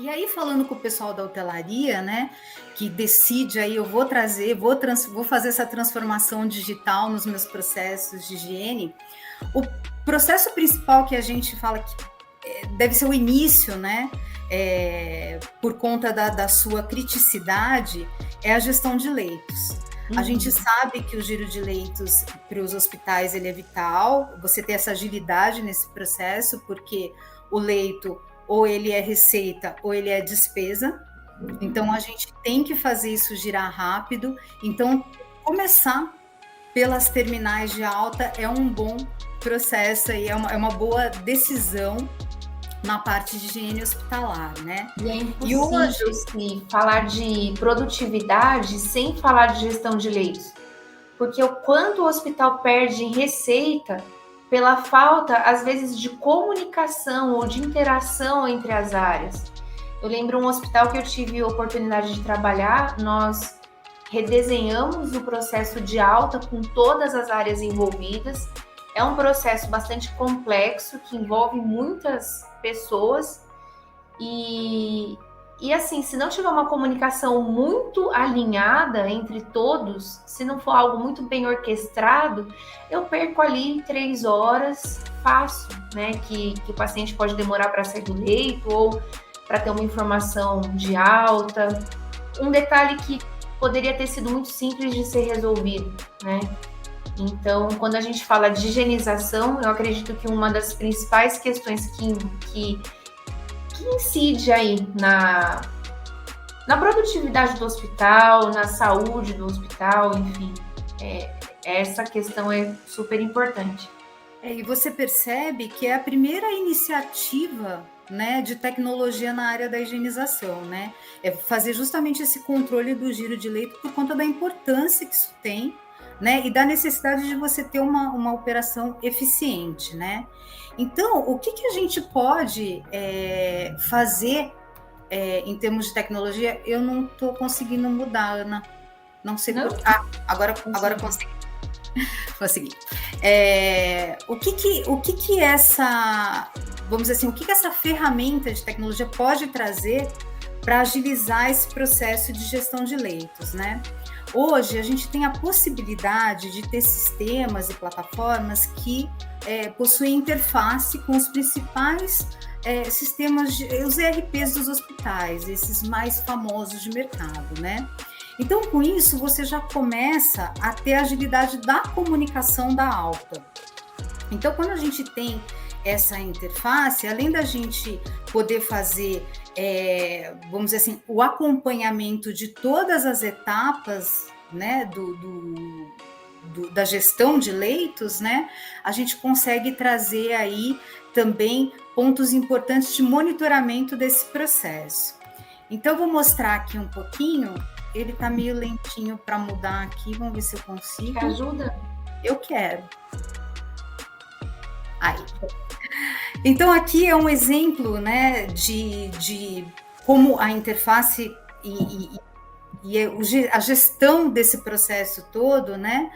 E aí, falando com o pessoal da hotelaria, né, que decide aí, eu vou trazer, vou fazer essa transformação digital nos meus processos de higiene, o processo principal que a gente fala que deve ser o início, né, por conta da sua criticidade, é a gestão de leitos. A gente sabe que o giro de leitos para os hospitais ele é vital, você ter essa agilidade nesse processo, porque o leito ou ele é receita ou ele é despesa. Então, a gente tem que fazer isso girar rápido. Então, começar pelas terminais de alta é um bom processo e é uma boa decisão na parte de higiene hospitalar, né? E é impossível sim, falar de produtividade sem falar de gestão de leitos. Porque o quanto o hospital perde em receita pela falta, às vezes, de comunicação ou de interação entre as áreas. Eu lembro um hospital que eu tive a oportunidade de trabalhar, nós redesenhamos o processo de alta com todas as áreas envolvidas. É um processo bastante complexo, que envolve muitas pessoas e assim, se não tiver uma comunicação muito alinhada entre todos, se não for algo muito bem orquestrado, eu perco ali 3 horas fácil, né? Que o paciente pode demorar para sair do leito ou para ter uma informação de alta. Um detalhe que poderia ter sido muito simples de ser resolvido, né? Então, quando a gente fala de higienização, eu acredito que uma das principais questões que incide aí na produtividade do hospital, na saúde do hospital, enfim, essa questão é super importante. E você percebe que é a primeira iniciativa, né, de tecnologia na área da higienização, né? É fazer justamente esse controle do giro de leito por conta da importância que isso tem, né, e da necessidade de você ter uma operação eficiente, né? Então, o que a gente pode fazer em termos de tecnologia? Eu não estou conseguindo mudar, Ana. Não sei por quê. Agora consegui. Consegui. O que essa, vamos dizer assim, o que essa ferramenta de tecnologia pode trazer para agilizar esse processo de gestão de leitos, né? Hoje, a gente tem a possibilidade de ter sistemas e plataformas que possuem interface com os principais sistemas, os ERPs dos hospitais, esses mais famosos de mercado, né? Então, com isso, você já começa a ter a agilidade da comunicação da alta. Então, quando a gente tem essa interface, além da gente poder fazer, vamos dizer assim, o acompanhamento de todas as etapas, né, da gestão de leitos, né, a gente consegue trazer aí também pontos importantes de monitoramento desse processo. Então, vou mostrar aqui um pouquinho. Ele está meio lentinho para mudar aqui, vamos ver se eu consigo. Quer ajuda? Eu quero. Aí. Então, aqui é um exemplo, né, de como a interface e a gestão desse processo todo, né,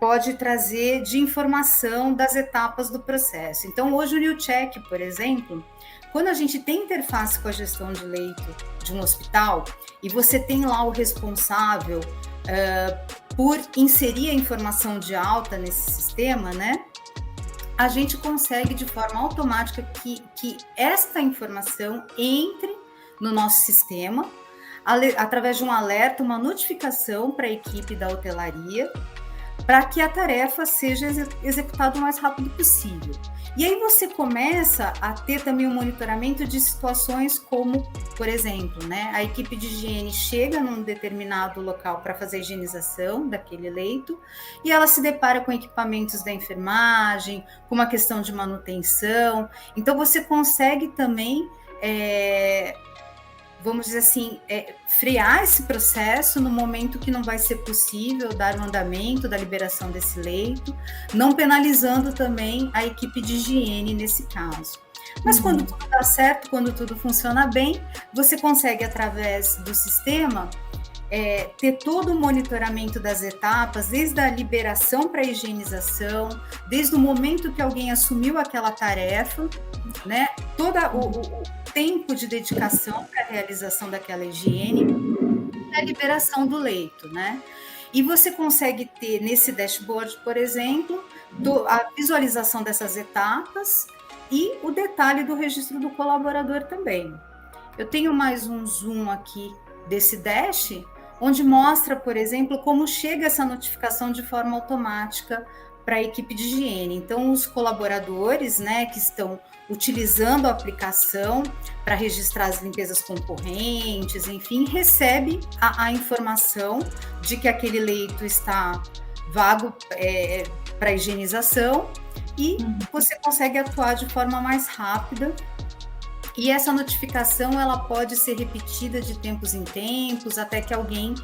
pode trazer de informação das etapas do processo. Então, hoje o NewCheck, por exemplo, quando a gente tem interface com a gestão de leito de um hospital e você tem lá o responsável por inserir a informação de alta nesse sistema, né, a gente consegue de forma automática que esta informação entre no nosso sistema através de um alerta, uma notificação para a equipe da hotelaria, para que a tarefa seja executada o mais rápido possível. E aí você começa a ter também um monitoramento de situações como, por exemplo, né, a equipe de higiene chega num determinado local para fazer a higienização daquele leito e ela se depara com equipamentos da enfermagem, com uma questão de manutenção. Então, você consegue também, vamos dizer assim, frear esse processo no momento que não vai ser possível dar o andamento da liberação desse leito, não penalizando também a equipe de higiene nesse caso. Mas quando tudo dá certo, quando tudo funciona bem, você consegue, através do sistema, ter todo o monitoramento das etapas, desde a liberação para a higienização, desde o momento que alguém assumiu aquela tarefa, né? Todo o tempo de dedicação para a realização daquela higiene e a liberação do leito, né? E você consegue ter nesse dashboard, por exemplo, a visualização dessas etapas e o detalhe do registro do colaborador também. Eu tenho mais um zoom aqui desse dash, onde mostra, por exemplo, como chega essa notificação de forma automática para a equipe de higiene. Então, os colaboradores, né, que estão utilizando a aplicação para registrar as limpezas concorrentes, enfim, recebe a informação de que aquele leito está vago para higienização e você consegue atuar de forma mais rápida. E essa notificação ela pode ser repetida de tempos em tempos até que alguém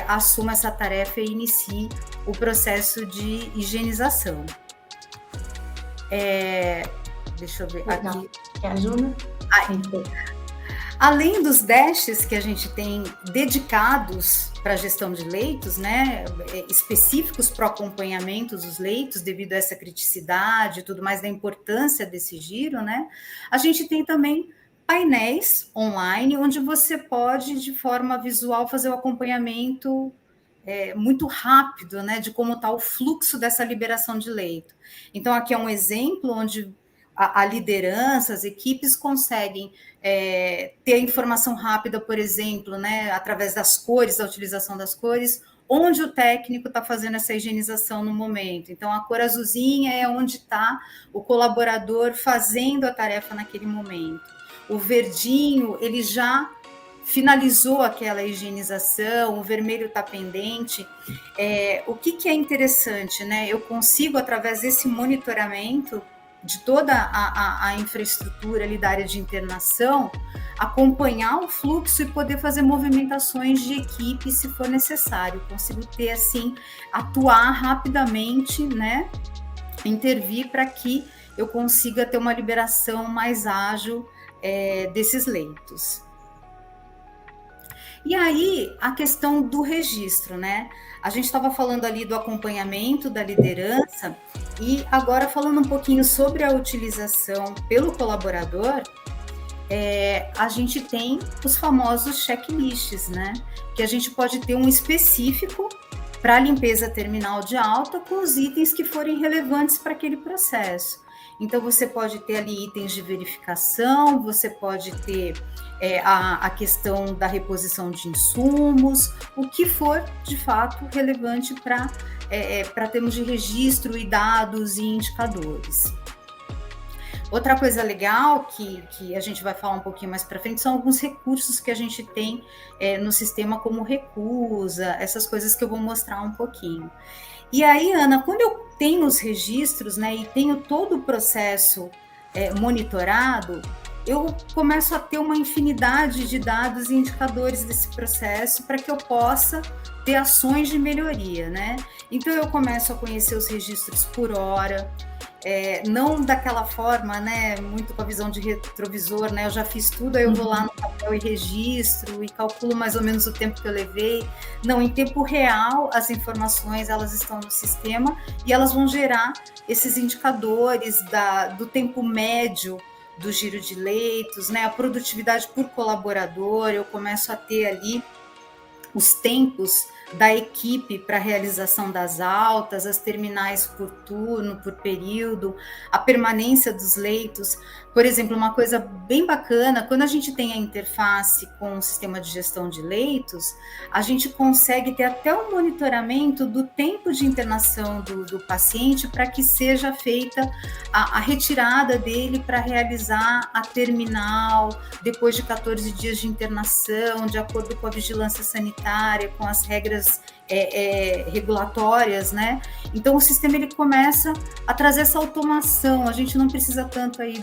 assuma essa tarefa e inicie o processo de higienização. Deixa eu ver aqui. Quer ajuda? Além dos dashes que a gente tem dedicados para a gestão de leitos, né, específicos para o acompanhamento dos leitos, devido a essa criticidade e tudo mais, da importância desse giro, né, a gente tem também painéis online, onde você pode, de forma visual, fazer o acompanhamento muito rápido, né, de como está o fluxo dessa liberação de leito. Então, aqui é um exemplo onde a liderança, as equipes conseguem ter a informação rápida, por exemplo, né, através das cores, da utilização das cores, onde o técnico está fazendo essa higienização no momento. Então, a cor azulzinha é onde está o colaborador fazendo a tarefa naquele momento. O verdinho, ele já finalizou aquela higienização, o vermelho está pendente. O que é interessante, né? Eu consigo, através desse monitoramento de toda a infraestrutura ali da área de internação, acompanhar o fluxo e poder fazer movimentações de equipe se for necessário. Consigo ter, assim, atuar rapidamente, né? Intervir para que eu consiga ter uma liberação mais ágil desses leitos. E aí, a questão do registro, né? A gente estava falando ali do acompanhamento da liderança e agora falando um pouquinho sobre a utilização pelo colaborador, a gente tem os famosos checklists, né? Que a gente pode ter um específico para a limpeza terminal de alta com os itens que forem relevantes para aquele processo. Então, você pode ter ali itens de verificação, você pode ter a questão da reposição de insumos, o que for, de fato, relevante para termos de registro e dados e indicadores. Outra coisa legal que a gente vai falar um pouquinho mais para frente são alguns recursos que a gente tem no sistema, como recusa, essas coisas que eu vou mostrar um pouquinho. E aí, Ana, quando eu tenho os registros, né, e tenho todo o processo monitorado, eu começo a ter uma infinidade de dados e indicadores desse processo para que eu possa ter ações de melhoria, né? Então, eu começo a conhecer os registros por hora, não daquela forma, né, muito com a visão de retrovisor, né, eu já fiz tudo, aí eu vou lá no papel e registro e calculo mais ou menos o tempo que eu levei. Não, em tempo real, as informações, elas estão no sistema e elas vão gerar esses indicadores do tempo médio do giro de leitos, né, a produtividade por colaborador. Eu começo a ter ali os tempos da equipe para a realização das altas, as terminais por turno, por período, a permanência dos leitos. Por exemplo, uma coisa bem bacana, quando a gente tem a interface com o sistema de gestão de leitos, a gente consegue ter até um monitoramento do tempo de internação do paciente para que seja feita a retirada dele para realizar a terminal, depois de 14 dias de internação, de acordo com a vigilância sanitária, com as regras regulatórias, né? Então o sistema ele começa a trazer essa automação. A gente não precisa tanto aí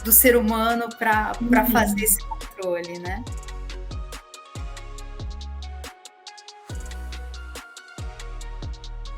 do ser humano para fazer esse controle, né?